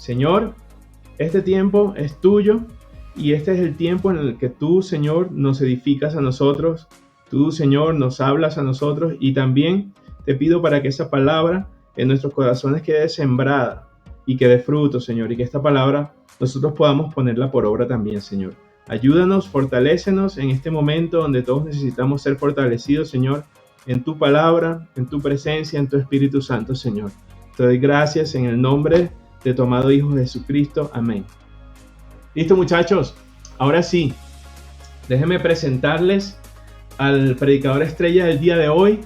Señor, este tiempo es tuyo y este es el tiempo en el que tú, Señor, nos edificas a nosotros. Tú, Señor, nos hablas a nosotros y también te pido para que esa palabra en nuestros corazones quede sembrada y que dé fruto, Señor, y que esta palabra nosotros podamos ponerla por obra también, Señor. Ayúdanos, fortalécenos en este momento donde todos necesitamos ser fortalecidos, Señor, en tu palabra, en tu presencia, en tu Espíritu Santo, Señor. Te doy gracias en el nombre de tu amado Hijo Jesucristo. Amén. Listo, muchachos. Ahora sí, déjenme presentarles al predicador estrella del día de hoy.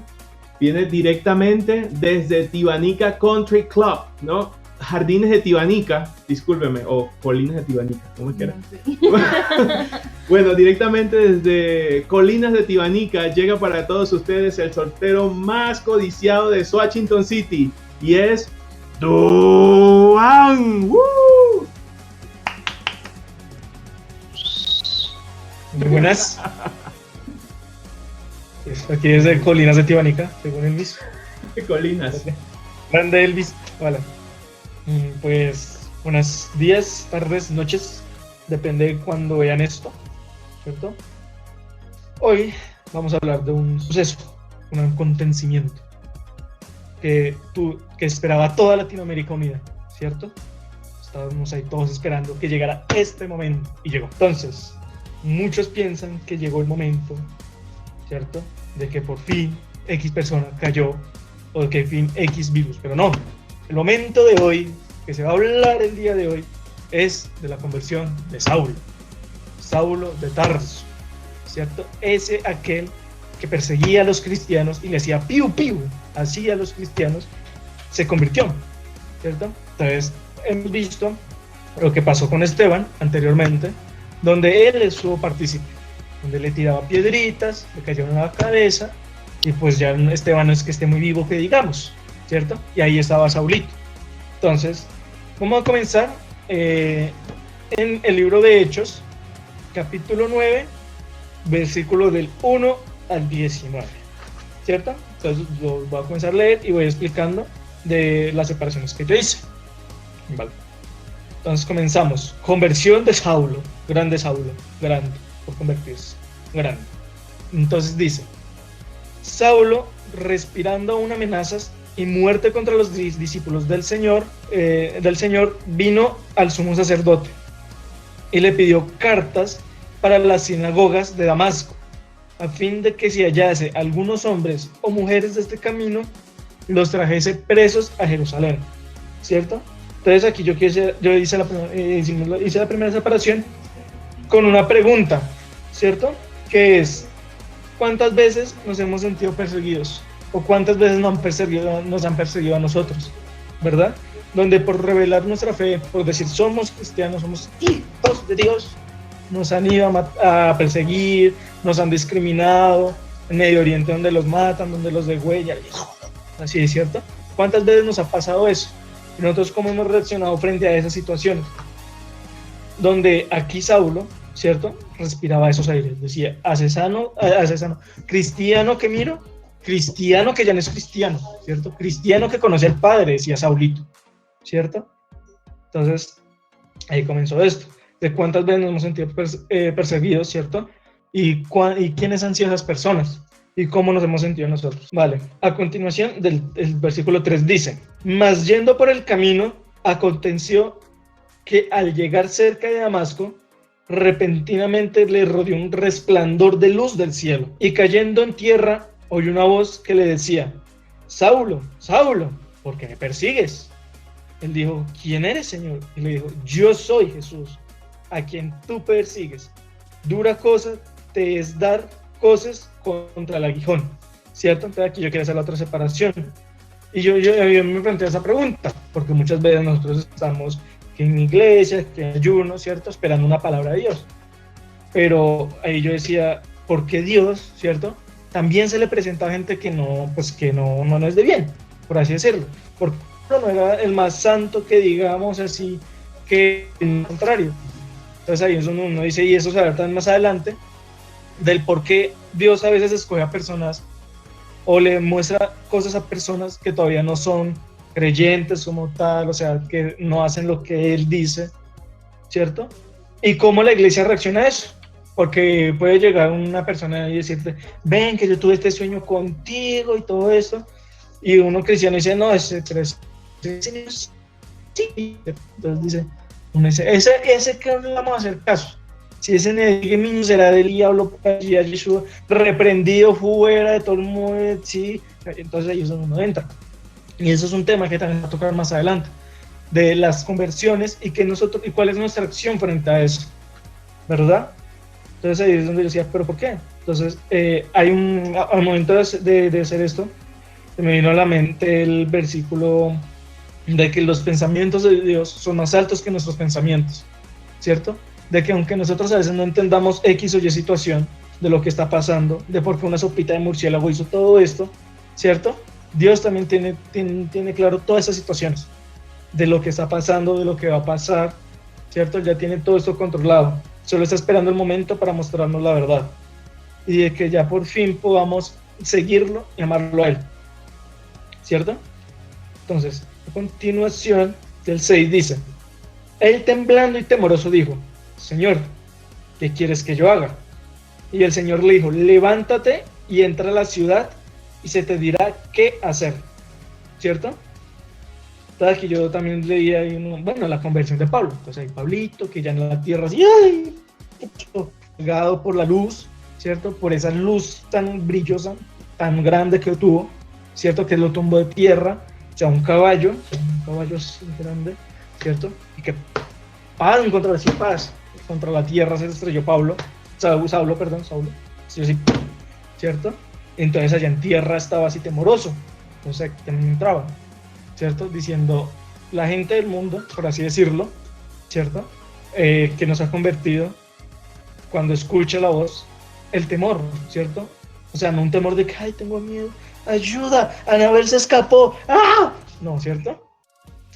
Viene directamente desde Tibanica Country Club, ¿no? Jardines de Tibanica, discúlpeme, o Colinas de Tibanica, ¿cómo es que era? Bueno, directamente desde Colinas de Tibanica llega para todos ustedes el soltero más codiciado de Washington City y es Duan. ¡Woo! Muy buenas. Aquí desde Colinas de Tibanica, según Elvis. Colinas. Grande Elvis. Hola. Pues buenos días, tardes, noches. Depende de cuando vean esto, ¿cierto? Hoy vamos a hablar de un suceso, un acontecimiento que esperaba toda Latinoamérica unida, ¿cierto? Estábamos ahí todos esperando que llegara este momento y llegó. Entonces, muchos piensan que llegó el momento, ¿cierto? De que por fin X persona cayó o de que por fin X virus, pero no. El momento de hoy, que se va a hablar el día de hoy, es de la conversión de Saulo. Saulo de Tarso, ¿cierto? Aquel que perseguía a los cristianos y le hacía piu piu así a los cristianos, se convirtió, ¿cierto? Entonces, hemos visto lo que pasó con Esteban anteriormente, donde él estuvo partícipe, donde le tiraba piedritas, le cayeron en la cabeza, y pues ya Esteban no es que esté muy vivo que digamos, ¿cierto? Y ahí estaba Saulito. Entonces, vamos a comenzar en el libro de Hechos, capítulo 9, versículo del 1 al 19, ¿cierto? Entonces, lo voy a comenzar a leer y voy explicando de las separaciones que yo hice. Vale. Entonces comenzamos. Conversión de Saulo, grande, por convertirse, grande. Entonces dice, Saulo, respirando aún amenazas y muerte contra los discípulos del Señor, vino al sumo sacerdote y le pidió cartas para las sinagogas de Damasco, a fin de que si hallase algunos hombres o mujeres de este camino, los trajese presos a Jerusalén, ¿cierto? Entonces aquí yo hice la primera separación con una pregunta, ¿cierto? Que es, ¿cuántas veces nos hemos sentido perseguidos? ¿O cuántas veces nos han perseguido a nosotros? ¿Verdad? Donde por revelar nuestra fe, por decir somos cristianos, somos hijos de Dios, nos han ido a perseguir, nos han discriminado, en Medio Oriente donde los matan, donde los degüellan, así es, ¿cierto? ¿Cuántas veces nos ha pasado eso? Y nosotros cómo hemos reaccionado frente a esas situaciones, donde aquí Saulo, ¿cierto? Respiraba esos aires, decía, asesano, cristiano que miro, cristiano que ya no es cristiano, ¿cierto? Cristiano que conoce al Padre, decía Saulito, ¿cierto? Entonces, ahí comenzó esto, de cuántas veces nos hemos sentido perseguidos, ¿cierto? Y quiénes han sido esas personas. ¿Y cómo nos hemos sentido nosotros? Vale, a continuación el versículo 3 dice, mas yendo por el camino, aconteció que al llegar cerca de Damasco, repentinamente le rodeó un resplandor de luz del cielo, y cayendo en tierra, oyó una voz que le decía, Saulo, Saulo, ¿por qué me persigues? Él dijo, ¿quién eres, Señor? Y le dijo, yo soy Jesús, a quien tú persigues. Dura cosa te es dar cosas contra el aguijón, ¿cierto? Entonces aquí yo quiero hacer la otra separación. Y yo me planteé esa pregunta, porque muchas veces nosotros estamos que en iglesia, que en ayuno, ¿cierto? Esperando una palabra de Dios. Pero ahí yo decía, ¿por qué Dios, ¿cierto? También se le presenta a gente que no es de bien, por así decirlo. Porque no era el más santo que digamos así, que el contrario. Entonces ahí uno dice, y eso se va a ver también más adelante, del por qué Dios a veces escoge a personas o le muestra cosas a personas que todavía no son creyentes como tal, o sea, que no hacen lo que Él dice, ¿cierto? Y cómo la iglesia reacciona a eso. Porque puede llegar una persona y decirte, ven que yo tuve este sueño contigo y todo eso. Y uno cristiano dice, no, sí. Entonces dice, uno dice, ese que no le vamos a hacer caso. Si ese niño será del diablo, Yeshua, reprendido fuera de todo el mundo, sí, entonces ahí es donde uno entra. Y eso es un tema que también va a tocar más adelante, de las conversiones y cuál es nuestra acción frente a eso, ¿verdad? Entonces ahí es donde yo decía, ¿pero por qué? Entonces, al momento de hacer esto, se me vino a la mente el versículo de que los pensamientos de Dios son más altos que nuestros pensamientos, ¿cierto? De que aunque nosotros a veces no entendamos X o Y situación de lo que está pasando, de por qué una sopita de murciélago hizo todo esto, ¿cierto? Dios también tiene claro todas esas situaciones, de lo que está pasando, de lo que va a pasar, ¿cierto? Ya tiene todo esto controlado, solo está esperando el momento para mostrarnos la verdad y de que ya por fin podamos seguirlo y amarlo a Él, ¿cierto? Entonces, a continuación del 6 dice, Él temblando y temoroso dijo, Señor, ¿qué quieres que yo haga? Y el Señor le dijo, levántate y entra a la ciudad y se te dirá qué hacer, ¿cierto? Entonces aquí yo también leía la conversión de Pablo. Entonces ahí Pablito, que ya en la tierra así, ¡ay! Pegado por la luz, ¿cierto? Por esa luz tan brillosa, tan grande que tuvo, ¿cierto? Que lo tumbó de tierra, o sea, un caballo así grande, ¿cierto? Y que ¡pam! Contra la tierra se estrelló Saulo, sí, sí, ¿cierto? Entonces allá en tierra estaba así temoroso, entonces aquí también entraba, ¿cierto? Diciendo, la gente del mundo, por así decirlo, ¿cierto? Que nos ha convertido, cuando escucha la voz, el temor, ¿cierto? O sea, no un temor de que, ay, tengo miedo, ayuda, Anabel se escapó, ¡ah! No, ¿cierto?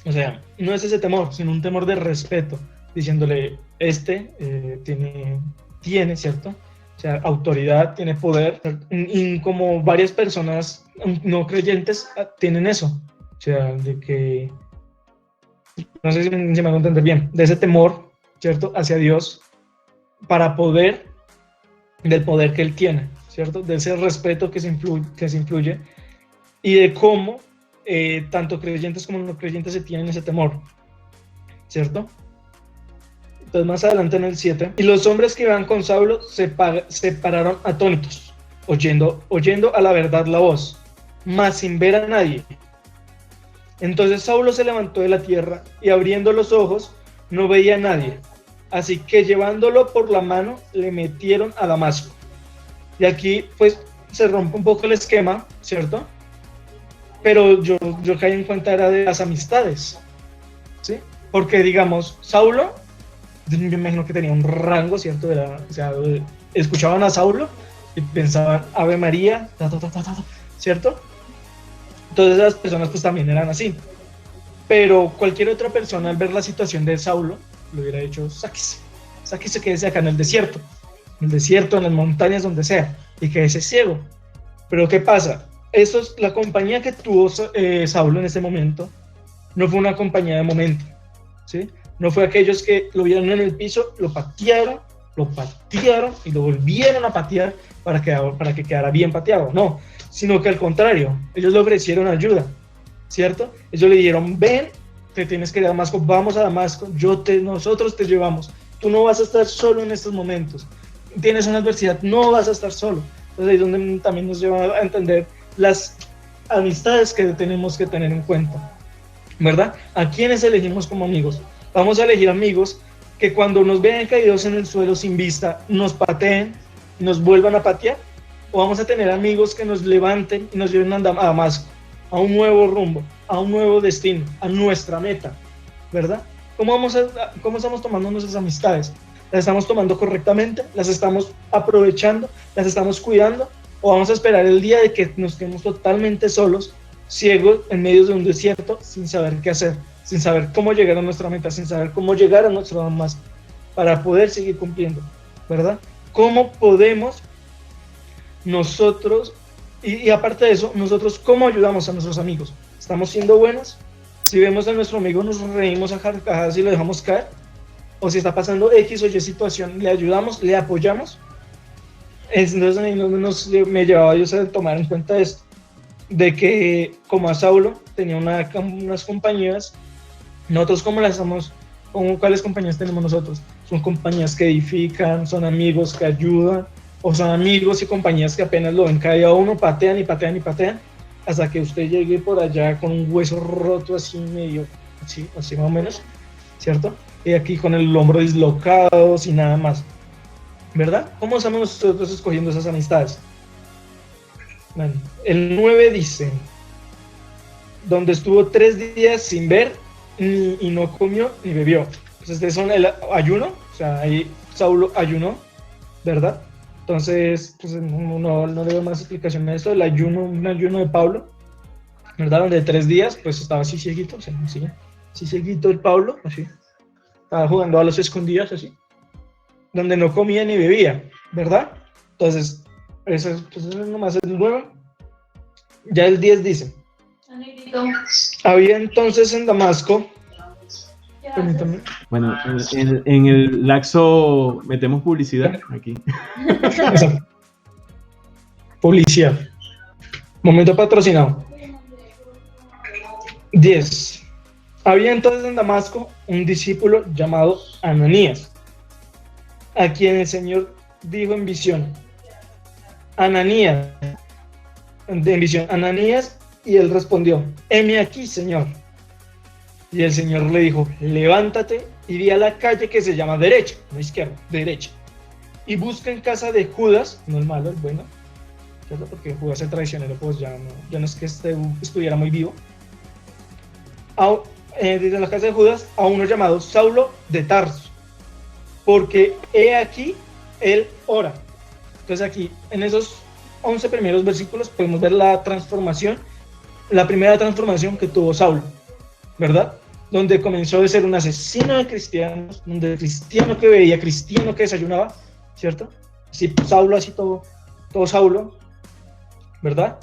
O sea, no es ese temor, sino un temor de respeto, diciéndole, tiene, ¿cierto? O sea, autoridad, tiene poder, y como varias personas no creyentes tienen eso, o sea, de que, no sé si me hago entender bien, de ese temor, ¿cierto? Hacia Dios, del poder que Él tiene, ¿cierto? De ese respeto que se influye y de cómo tanto creyentes como no creyentes se tienen ese temor, ¿cierto? Entonces más adelante en el 7, y los hombres que iban con Saulo se pararon atónitos, oyendo a la verdad la voz, mas sin ver a nadie. Entonces Saulo se levantó de la tierra y abriendo los ojos no veía a nadie. Así que llevándolo por la mano le metieron a Damasco. Y aquí pues se rompe un poco el esquema, ¿cierto? Pero yo caí en cuenta era de las amistades, ¿sí? Porque digamos, Saulo, yo me imagino que tenía un rango, ¿cierto? Escuchaban a Saulo y pensaban Ave María, ¿cierto? Entonces las personas pues también eran así. Pero cualquier otra persona al ver la situación de Saulo, le hubiera dicho, sáquese, quédese acá en el desierto, en las montañas, donde sea, y quédese ciego. Pero ¿qué pasa? La compañía que tuvo Saulo en ese momento, no fue una compañía de momento, ¿sí? No fue aquellos que lo vieron en el piso, lo patearon y lo volvieron a patear para que quedara bien pateado, no, sino que al contrario, ellos le ofrecieron ayuda, ¿cierto? Ellos le dijeron, ven, te tienes que ir a Damasco, vamos a Damasco, nosotros te llevamos, tú no vas a estar solo en estos momentos, tienes una adversidad, no vas a estar solo. Entonces ahí es donde también nos lleva a entender las amistades que tenemos que tener en cuenta, ¿verdad? ¿A quiénes elegimos como amigos? Vamos a elegir amigos que cuando nos vean caídos en el suelo sin vista, nos pateen, nos vuelvan a patear, o vamos a tener amigos que nos levanten y nos lleven a Damasco, a un nuevo rumbo, a un nuevo destino, a nuestra meta, ¿verdad? ¿Cómo estamos tomando nuestras amistades? ¿Las estamos tomando correctamente? ¿Las estamos aprovechando? ¿Las estamos cuidando? ¿O vamos a esperar el día de que nos quedemos totalmente solos, ciegos, en medio de un desierto, sin saber qué hacer, sin saber cómo llegar a nuestra meta, sin saber cómo llegar a nuestro Damasco, para poder seguir cumpliendo, ¿verdad? ¿Cómo podemos nosotros, y aparte de eso, nosotros cómo ayudamos a nuestros amigos? ¿Estamos siendo buenos? Si vemos a nuestro amigo, nos reímos a carcajadas y lo dejamos caer, o si está pasando X o Y situación, le ayudamos, le apoyamos. Entonces a mí me llevaba Dios a tomar en cuenta esto, de que como a Saulo tenía unas compañías, nosotros como las somos, ¿cuáles compañías tenemos nosotros? Son compañías que edifican, son amigos que ayudan, o son amigos y compañías que apenas lo ven caer a uno, patean y patean y patean, hasta que usted llegue por allá con un hueso roto así medio, así más o menos, ¿cierto? Y aquí con el hombro dislocado, sin nada más, ¿verdad? ¿Cómo estamos nosotros escogiendo esas amistades? Bueno, el 9 dice, donde estuvo 3 días sin ver y no comió ni bebió. Entonces, este son el ayuno, o sea, ahí Saulo ayunó, ¿verdad? Entonces, pues no le doy más explicación a esto. Un ayuno de Pablo, ¿verdad? Donde 3 días, pues estaba así cieguito, o sea, así cieguito el Pablo, así. Estaba jugando a los escondidos, así. Donde no comía ni bebía, ¿verdad? Entonces, eso es nomás el 9. Ya el 10 dice, había entonces en Damasco, permítame. Bueno, en el laxo metemos publicidad aquí. Publicidad. Momento patrocinado. 10. Había entonces en Damasco un discípulo llamado Ananías, a quien el Señor dijo en visión, Ananías, y él respondió, heme aquí, Señor. Y el Señor le dijo, levántate y di a la calle que se llama derecha, no izquierda, derecha, y busca en casa de Judas, no el malo, el bueno, ¿cierto? Porque Judas el traicionero, pues ya no es que estuviera muy vivo, desde la casa de Judas, a uno llamado Saulo de Tarso, porque he aquí, él ora. Entonces aquí, en esos 11 primeros versículos, podemos ver la primera transformación que tuvo Saulo, ¿verdad? Donde comenzó de ser un asesino de cristianos, donde cristiano que veía, cristiano que desayunaba, ¿cierto? Así Saulo, así todo Saulo, ¿verdad?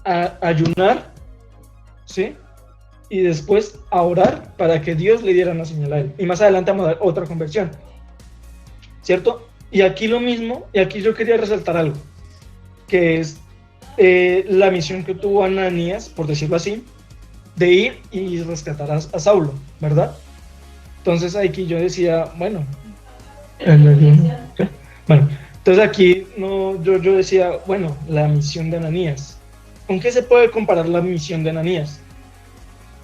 A ayunar, ¿sí? Y después a orar para que Dios le diera una señal a él. Y más adelante vamos a dar otra conversión, ¿cierto? Y aquí lo mismo, y aquí yo quería resaltar algo, que es la misión que tuvo Ananías, por decirlo así, de ir y rescatar a Saulo, ¿verdad? Entonces aquí yo decía, bueno, entonces aquí yo decía, bueno, la misión de Ananías, ¿con qué se puede comparar la misión de Ananías?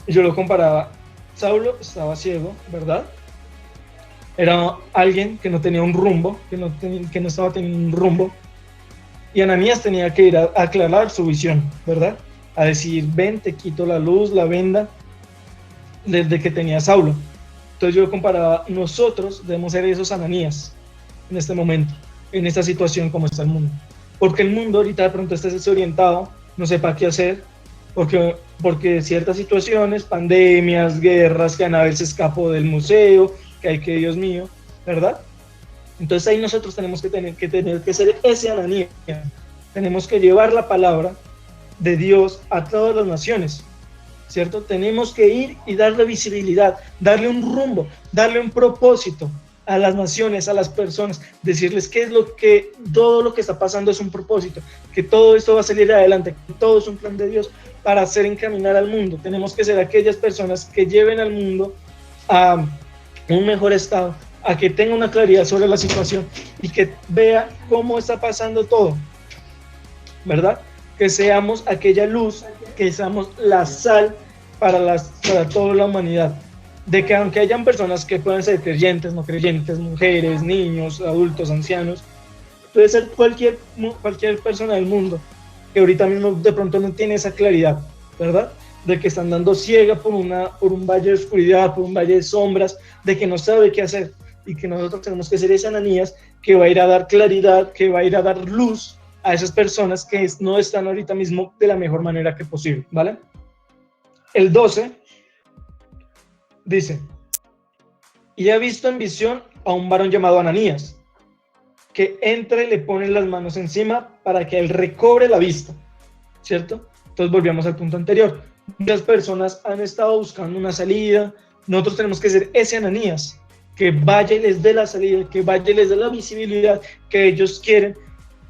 Yo lo comparaba, Saulo estaba ciego, ¿verdad? Era alguien que no tenía un rumbo, que no estaba teniendo un rumbo, y Ananías tenía que ir a aclarar su visión, ¿verdad? A decir, ven, te quito la luz, la venda, desde que tenía Saulo. Entonces yo comparaba, nosotros debemos ser esos Ananías en este momento, en esta situación como está el mundo. Porque el mundo ahorita de pronto está desorientado, no sepa qué hacer, porque ciertas situaciones, pandemias, guerras, que Anabel se escapó del museo, que hay que, Dios mío, ¿verdad? Entonces ahí nosotros tenemos que tener que ser ese Ananías. Tenemos que llevar la palabra de Dios a todas las naciones, ¿cierto? Tenemos que ir y darle visibilidad, darle un rumbo, darle un propósito a las naciones, a las personas, decirles qué es todo lo que está pasando es un propósito, que todo esto va a salir adelante, que todo es un plan de Dios para hacer encaminar al mundo. Tenemos que ser aquellas personas que lleven al mundo a un mejor estado, a que tenga una claridad sobre la situación y que vea cómo está pasando todo, ¿verdad? Que seamos aquella luz, que seamos la sal para toda la humanidad. De que aunque hayan personas que puedan ser creyentes, no creyentes, mujeres, niños, adultos, ancianos, puede ser cualquier persona del mundo que ahorita mismo de pronto no tiene esa claridad, ¿verdad? De que está andando ciega por un valle de oscuridad, por un valle de sombras, de que no sabe qué hacer, y que nosotros tenemos que ser esa Ananías que va a ir a dar claridad, que va a ir a dar luz a esas personas que no están ahorita mismo de la mejor manera que posible, ¿vale? El 12 dice, y ha visto en visión a un varón llamado Ananías, que entra y le pone las manos encima para que él recobre la vista, ¿cierto? Entonces volvíamos al punto anterior. Muchas personas han estado buscando una salida. Nosotros tenemos que ser ese Ananías, que vaya y les dé la salida, que vaya y les dé la visibilidad que ellos quieren,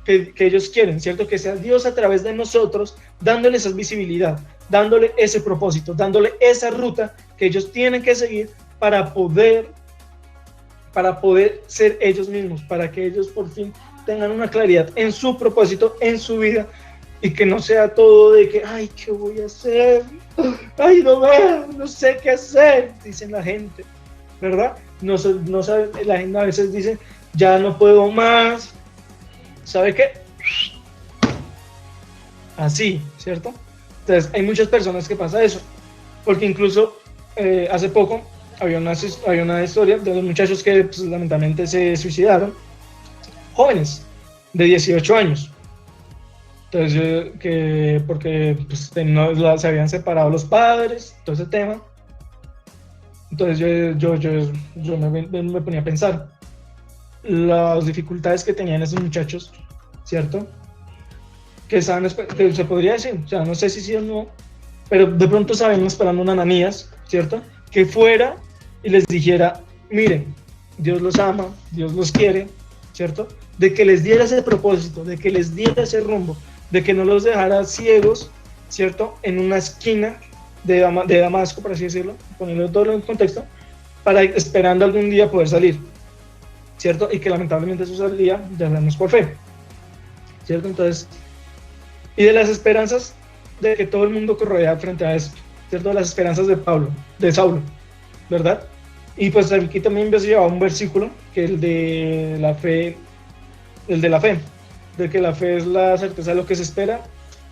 que ellos quieren, ¿cierto? Que sea Dios a través de nosotros, dándole esa visibilidad, dándole ese propósito, dándole esa ruta que ellos tienen que seguir para poder ser ellos mismos, para que ellos por fin tengan una claridad en su propósito, en su vida, y que no sea todo de que, ay, ¿qué voy a hacer? Ay, no veo, no sé qué hacer, dicen la gente, ¿verdad? No sabe, la gente a veces dice, ya no puedo más, ¿sabe qué? Así, ¿cierto? Entonces, hay muchas personas que pasa eso, porque incluso hace poco había una historia de los muchachos que pues, lamentablemente se suicidaron, jóvenes de 18 años. Entonces, porque pues, se habían separado los padres, todo ese tema. Entonces yo me ponía a pensar las dificultades que tenían esos muchachos, ¿cierto? Que se podría decir, o sea, no sé si sí o no, pero de pronto estaban esperando una Ananías, ¿cierto? Que fuera y les dijera, miren, Dios los ama, Dios los quiere, ¿cierto? De que les diera ese propósito, de que les diera ese rumbo, de que no los dejara ciegos, ¿cierto? En una esquina de Damasco, por así decirlo, poniendo todo en contexto, esperando algún día poder salir, ¿cierto? Y que lamentablemente su salida ya sabemos cuál fue, ¿cierto? Entonces, y de las esperanzas de que todo el mundo corría frente a esto, ¿cierto? Las esperanzas de Saulo, ¿verdad? Y pues aquí también me llevaba un versículo, que es el de la fe, de que la fe es la certeza de lo que se espera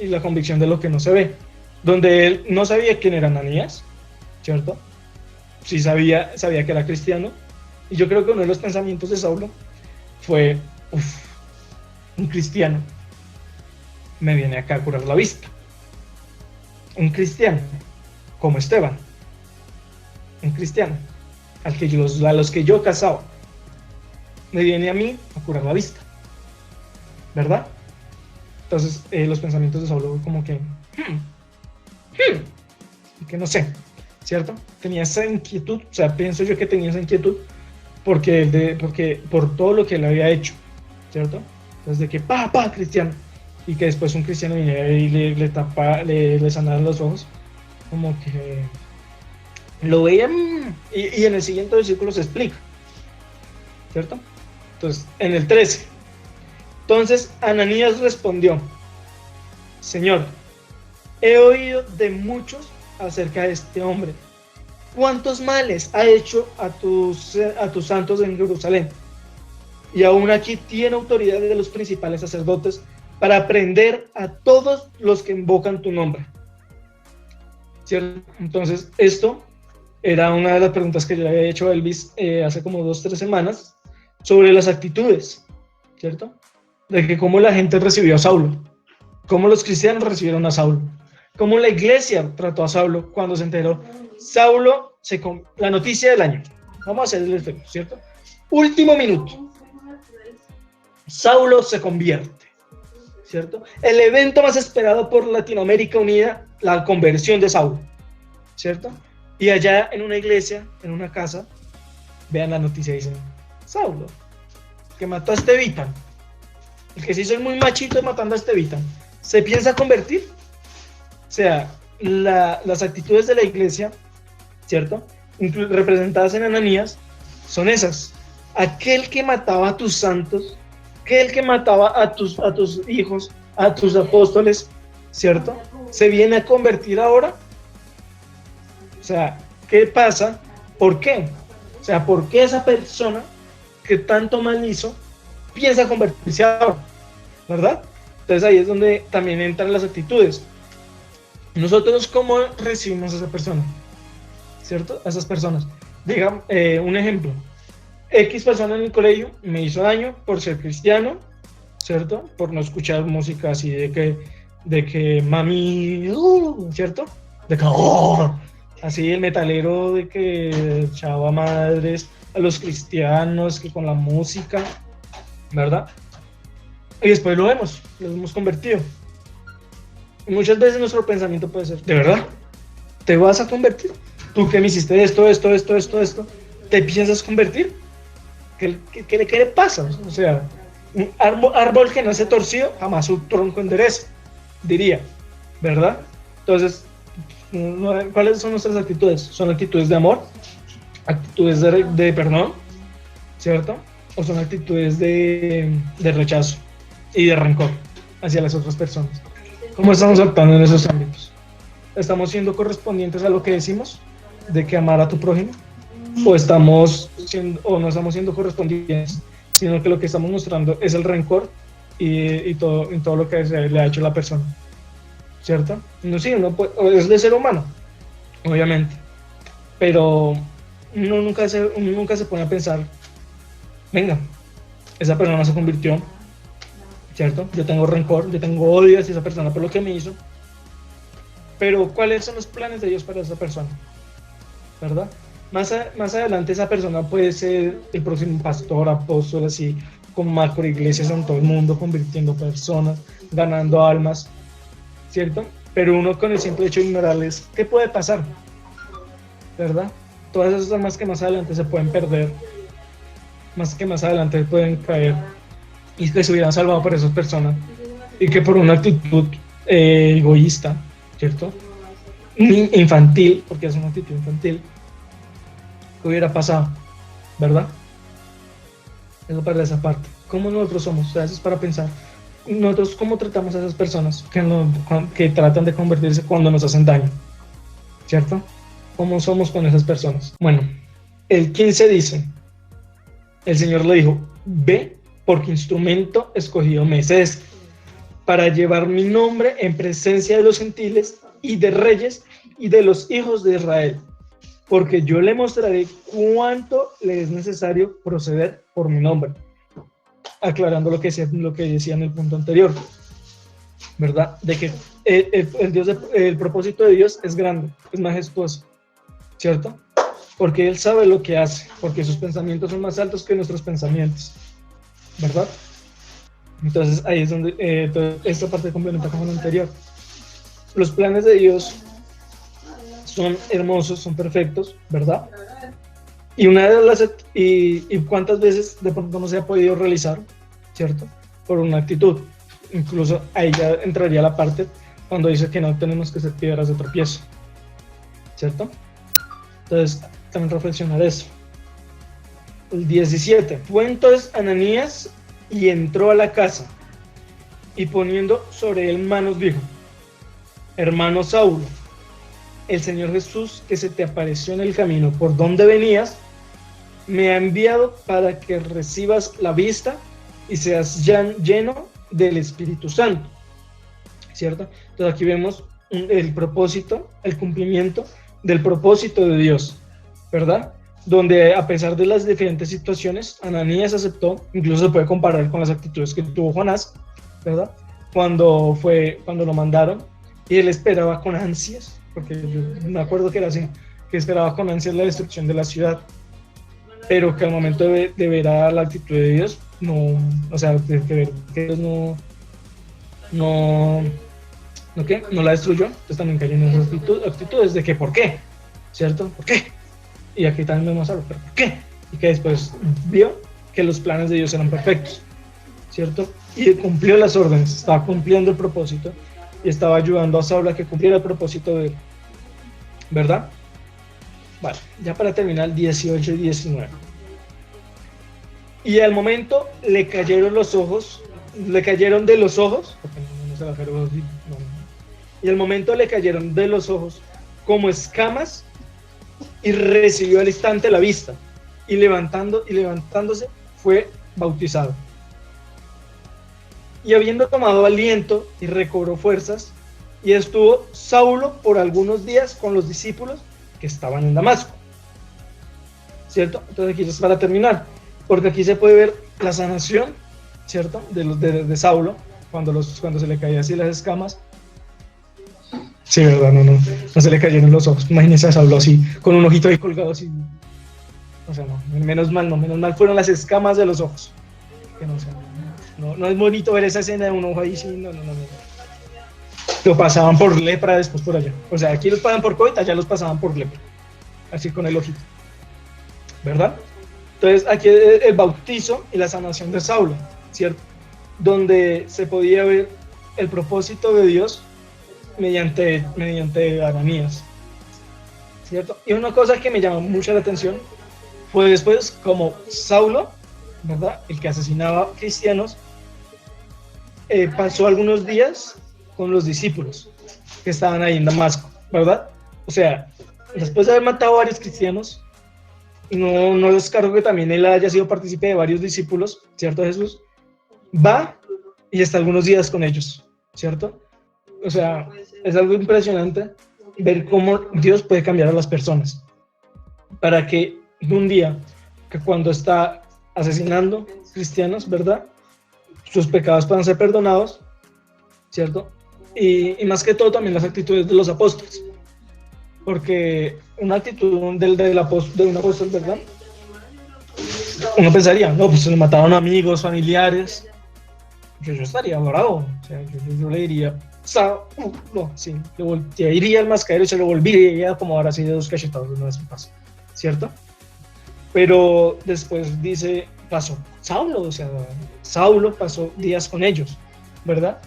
y la convicción de lo que no se ve, donde él no sabía quién era Ananías, ¿cierto? Sí sabía que era cristiano, y yo creo que uno de los pensamientos de Saulo fue, un cristiano me viene acá a curar la vista, un cristiano como Esteban, un cristiano a los que yo casaba, me viene a mí a curar la vista, ¿verdad? Entonces los pensamientos de Saulo como que que no sé, ¿cierto? Tenía esa inquietud, o sea, pienso yo que tenía esa inquietud porque por todo lo que él había hecho, ¿cierto? Desde que cristiano, y que después un cristiano viniera y le sanara los ojos, como que lo veía, y en el siguiente versículo se explica, ¿cierto? Entonces, en el 13, entonces Ananías respondió, Señor, he oído de muchos acerca de este hombre. ¿Cuántos males ha hecho a tus santos en Jerusalén? Y aún aquí tiene autoridad de los principales sacerdotes para prender a todos los que invocan tu nombre. ¿Cierto? Entonces, esto era una de las preguntas que yo le había hecho a Elvis hace como 2-3 semanas sobre las actitudes, ¿cierto? De que cómo la gente recibió a Saulo, cómo los cristianos recibieron a Saulo, cómo la iglesia trató a Saulo cuando se enteró. Saulo, la noticia del año, vamos a hacer el efecto, ¿cierto? Último minuto, Saulo se convierte, ¿cierto? El evento más esperado por Latinoamérica Unida, la conversión de Saulo, ¿cierto? Y allá en una iglesia, en una casa, vean la noticia y dicen, Saulo, que mató a Estevitan, el que se hizo muy machito matando a Estevitan, ¿se piensa convertir? O sea, las actitudes de la iglesia, ¿cierto? Representadas en Ananías, son esas. Aquel que mataba a tus santos, aquel que mataba a tus hijos, a tus apóstoles, ¿cierto? ¿Se viene a convertir ahora? O sea, ¿qué pasa? ¿Por qué? O sea, ¿por qué esa persona que tanto mal hizo piensa convertirse ahora? ¿Verdad? Entonces ahí es donde también entran las actitudes. Nosotros, ¿cómo recibimos a esa persona? ¿Cierto? A esas personas. Diga, un ejemplo. X persona en el colegio me hizo daño por ser cristiano, ¿cierto? Por no escuchar música así de que mami, ¿cierto? De que, así el metalero de que echaba madres a los cristianos, que con la música, ¿verdad? Y después lo hemos convertido. Y muchas veces nuestro pensamiento puede ser, ¿de verdad? ¿Te vas a convertir? ¿Tú que me hiciste esto, te piensas convertir? ¿Qué le pasa? O sea, un árbol que nace torcido, jamás su tronco endereza, diría, ¿verdad? Entonces, ¿cuáles son nuestras actitudes? Son actitudes de amor, actitudes de perdón, ¿cierto? O son actitudes de rechazo y de rencor hacia las otras personas. ¿Cómo estamos actuando en esos ámbitos? ¿Estamos siendo correspondientes a lo que decimos de que amar a tu prójimo? ¿O no estamos siendo correspondientes, sino que lo que estamos mostrando es el rencor y todo lo que le ha hecho la persona? ¿Cierto? No, sí, es de ser humano, obviamente, pero uno nunca se pone a pensar, venga, esa persona se convirtió, ¿cierto? Yo tengo rencor, yo tengo odio hacia esa persona por lo que me hizo, pero ¿cuáles son los planes de Dios para esa persona? ¿Verdad? Más adelante esa persona puede ser el próximo pastor, apóstol, así con macro iglesias en todo el mundo, convirtiendo personas, ganando almas, ¿cierto? Pero uno con el simple hecho de ignorarles, ¿qué puede pasar? ¿Verdad? Todas esas almas que más adelante se pueden perder, más que más adelante pueden caer y que se hubieran salvado por esas personas y que por una actitud egoísta, ¿cierto? Infantil, porque es una actitud infantil, ¿qué hubiera pasado? ¿Verdad? Eso para esa parte. ¿Cómo nosotros somos? O sea, eso es para pensar. Nosotros, ¿cómo tratamos a esas personas que tratan de convertirse cuando nos hacen daño? ¿Cierto? ¿Cómo somos con esas personas? Bueno, el 15 dice, el Señor le dijo, ve porque instrumento escogido me es para llevar mi nombre en presencia de los gentiles y de reyes y de los hijos de Israel, porque yo le mostraré cuánto le es necesario proceder por mi nombre, aclarando lo que decía en el punto anterior, ¿verdad? De que el propósito de Dios es grande, es majestuoso, ¿cierto? Porque Él sabe lo que hace, porque sus pensamientos son más altos que nuestros pensamientos, ¿verdad? Entonces ahí es donde esta parte complementa con lo anterior. Los planes de Dios son hermosos, son perfectos, ¿verdad? Y una de las y cuántas veces de pronto no se ha podido realizar, ¿cierto? Por una actitud. Incluso ahí ya entraría la parte cuando dice que no tenemos que ser piedras de tropiezo, ¿cierto? Entonces, también reflexionar eso. El 17. Fue entonces Ananías y entró a la casa y poniendo sobre él manos dijo, hermano Saulo, el Señor Jesús que se te apareció en el camino por donde venías, me ha enviado para que recibas la vista y seas lleno del Espíritu Santo, ¿cierto? Entonces aquí vemos el propósito, el cumplimiento del propósito de Dios, ¿verdad? Donde a pesar de las diferentes situaciones, Ananías aceptó, incluso se puede comparar con las actitudes que tuvo Jonás, ¿verdad? Cuando lo mandaron y él esperaba con ansias, porque yo me acuerdo que era así, que esperaba con ansias la destrucción de la ciudad, pero que al momento de ver a la actitud de Dios, no, o sea, de ver que Dios no la destruyó, entonces también cayó en esas actitudes de que ¿por qué? ¿Cierto? ¿Por qué? Y aquí también vemos algo, ¿pero por qué? Y que después vio que los planes de Dios eran perfectos, ¿cierto? Y cumplió las órdenes, estaba cumpliendo el propósito y estaba ayudando a Saulo a que cumpliera el propósito de él, ¿verdad? Vale, ya para terminar, 18 y 19. Y al momento le cayeron de los ojos, porque no se la no. Y al momento le cayeron de los ojos como escamas y recibió al instante la vista y levantándose fue bautizado. Y habiendo tomado aliento y recobró fuerzas, y estuvo Saulo por algunos días con los discípulos que estaban en Damasco, ¿cierto? Entonces aquí es para terminar, porque aquí se puede ver la sanación, ¿cierto? De Saulo, cuando se le caían así las escamas. Sí, verdad, no se le cayeron los ojos. Imagínense a Saulo así, con un ojito ahí colgado así. O sea, menos mal fueron las escamas de los ojos. Que no es bonito ver esa escena de un ojo ahí, sí, no. lo pasaban por lepra después por allá. O sea, aquí los pasan por COVID, allá los pasaban por lepra. Así con el ojito. ¿Verdad? Entonces, aquí el bautizo y la sanación de Saulo, ¿cierto? Donde se podía ver el propósito de Dios mediante Ananías, ¿cierto? Y una cosa que me llamó mucho la atención fue después como Saulo, ¿verdad? El que asesinaba cristianos, pasó algunos días con los discípulos que estaban ahí en Damasco, ¿verdad? O sea, después de haber matado a varios cristianos, y no descargo que también él haya sido partícipe de varios discípulos, ¿cierto, Jesús? Va y está algunos días con ellos, ¿cierto? O sea, es algo impresionante ver cómo Dios puede cambiar a las personas para que un día, que cuando está asesinando cristianos, ¿verdad? Sus pecados puedan ser perdonados, ¿cierto? Y más que todo también las actitudes de los apóstoles, porque una actitud de un apóstol, ¿verdad? Uno pensaría, no, pues se le mataron amigos, familiares, yo estaría bravo, o sea, yo le diría, no, sí, le voltearía el mascadero y se lo volvería a acomodar así de dos cachetados de una vez en paz, ¿cierto? Pero después dice, pasó Saulo, o sea, Saulo pasó días con ellos, ¿verdad?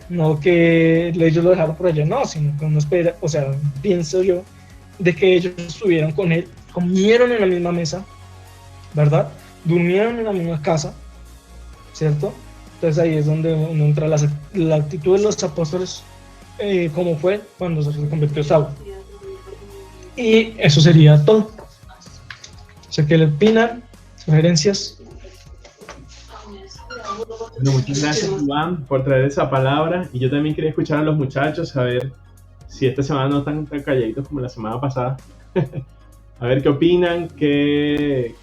No que ellos lo dejaron por allá, no, sino que uno espera, o sea, pienso yo, de que ellos estuvieron con él, comieron en la misma mesa, ¿verdad? Durmieron en la misma casa, ¿cierto? Entonces ahí es donde uno entra la actitud de los apóstoles, como fue cuando se convirtió Saulo. Y eso sería todo. Sé que le opinan, sugerencias. Bueno, muchas gracias, Iván, por traer esa palabra. Y yo también quería escuchar a los muchachos, a ver si esta semana no están tan calladitos como la semana pasada. A ver qué opinan, qué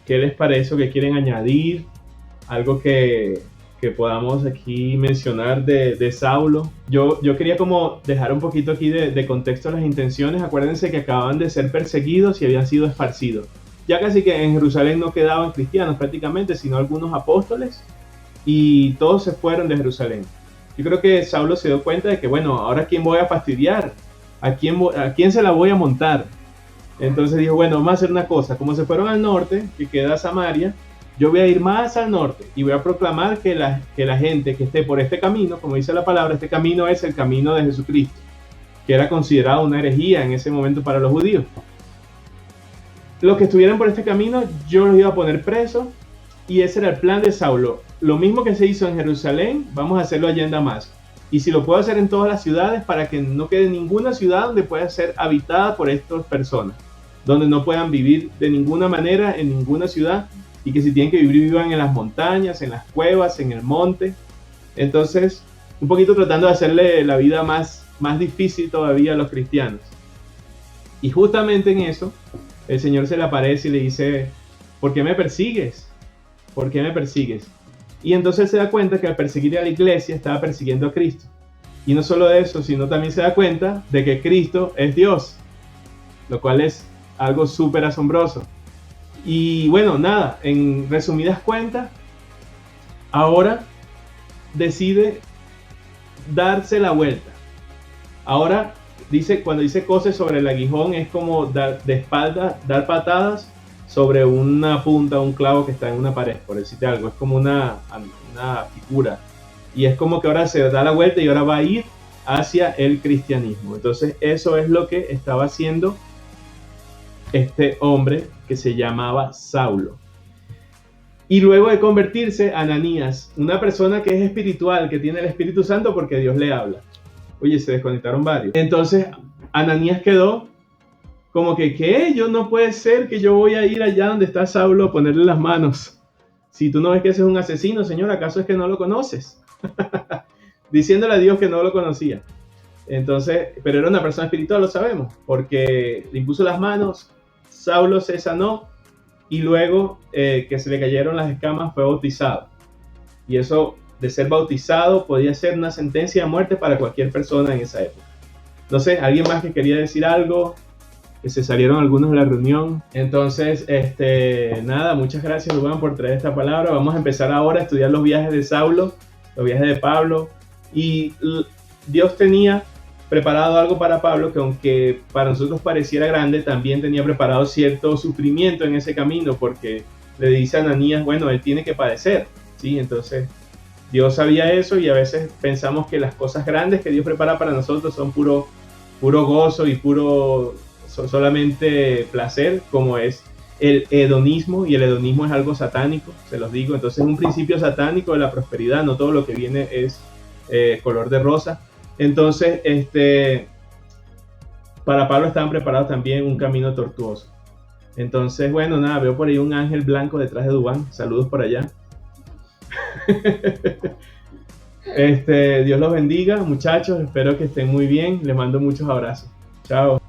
les parece o qué quieren añadir. Algo que podamos aquí mencionar de Saulo. Yo quería como dejar un poquito aquí de contexto las intenciones. Acuérdense que acababan de ser perseguidos y habían sido esparcidos. Ya casi que en Jerusalén no quedaban cristianos prácticamente, sino algunos apóstoles, y todos se fueron de Jerusalén. Yo creo que Saulo se dio cuenta de que, bueno, ahora ¿a quién voy a fastidiar? ¿A quién se la voy a montar? Entonces dijo, bueno, vamos a hacer una cosa. Como se fueron al norte, que queda Samaria, yo voy a ir más al norte y voy a proclamar que la gente que esté por este camino, como dice la palabra, este camino es el camino de Jesucristo, que era considerado una herejía en ese momento para los judíos. Los que estuvieran por este camino, yo los iba a poner presos, y ese era el plan de Saulo. Lo mismo que se hizo en Jerusalén, vamos a hacerlo allá en Damasco. Y si lo puedo hacer en todas las ciudades, para que no quede ninguna ciudad donde pueda ser habitada por estas personas, donde no puedan vivir de ninguna manera en ninguna ciudad, y que si tienen que vivir, vivan en las montañas, en las cuevas, en el monte. Entonces, un poquito tratando de hacerle la vida más difícil todavía a los cristianos. Y justamente en eso, el Señor se le aparece y le dice, ¿por qué me persigues? ¿Por qué me persigues? Y entonces él se da cuenta que al perseguir a la iglesia estaba persiguiendo a Cristo. Y no solo eso, sino también se da cuenta de que Cristo es Dios, lo cual es algo súper asombroso. Y bueno, nada, en resumidas cuentas, ahora decide darse la vuelta. Ahora cuando dice cosas sobre el aguijón, es como dar de espalda, dar patadas sobre una punta, un clavo que está en una pared, por decirte algo. Es como una figura. Y es como que ahora se da la vuelta y ahora va a ir hacia el cristianismo. Entonces eso es lo que estaba haciendo este hombre que se llamaba Saulo. Y luego de convertirse, Ananías, una persona que es espiritual, que tiene el Espíritu Santo porque Dios le habla. Oye, se desconectaron varios. Entonces Ananías quedó como que, ¿qué? Yo no puede ser que yo voy a ir allá donde está Saulo a ponerle las manos. Si tú no ves que ese es un asesino, Señor, ¿acaso es que no lo conoces? Diciéndole a Dios que no lo conocía. Entonces, pero era una persona espiritual, lo sabemos, porque le impuso las manos, Saulo se sanó, y luego que se le cayeron las escamas fue bautizado. Y eso de ser bautizado podía ser una sentencia de muerte para cualquier persona en esa época. No sé, ¿alguien más que quería decir algo? Que se salieron algunos de la reunión. Entonces, nada, muchas gracias, Rubén, por traer esta palabra. Vamos a empezar ahora a estudiar los viajes de Saulo, los viajes de Pablo. Y Dios tenía preparado algo para Pablo que, aunque para nosotros pareciera grande, también tenía preparado cierto sufrimiento en ese camino, porque le dice a Ananías, bueno, él tiene que padecer, ¿sí? Entonces Dios sabía eso, y a veces pensamos que las cosas grandes que Dios prepara para nosotros son puro gozo y solamente placer, como es el hedonismo, y el hedonismo es algo satánico, se los digo. Entonces es un principio satánico de la prosperidad, no todo lo que viene es color de rosa. Entonces, para Pablo estaban preparados también un camino tortuoso. Entonces, bueno, nada, veo por ahí un ángel blanco detrás de Dubán. Saludos por allá. Dios los bendiga, muchachos. Espero que estén muy bien. Les mando muchos abrazos. Chao.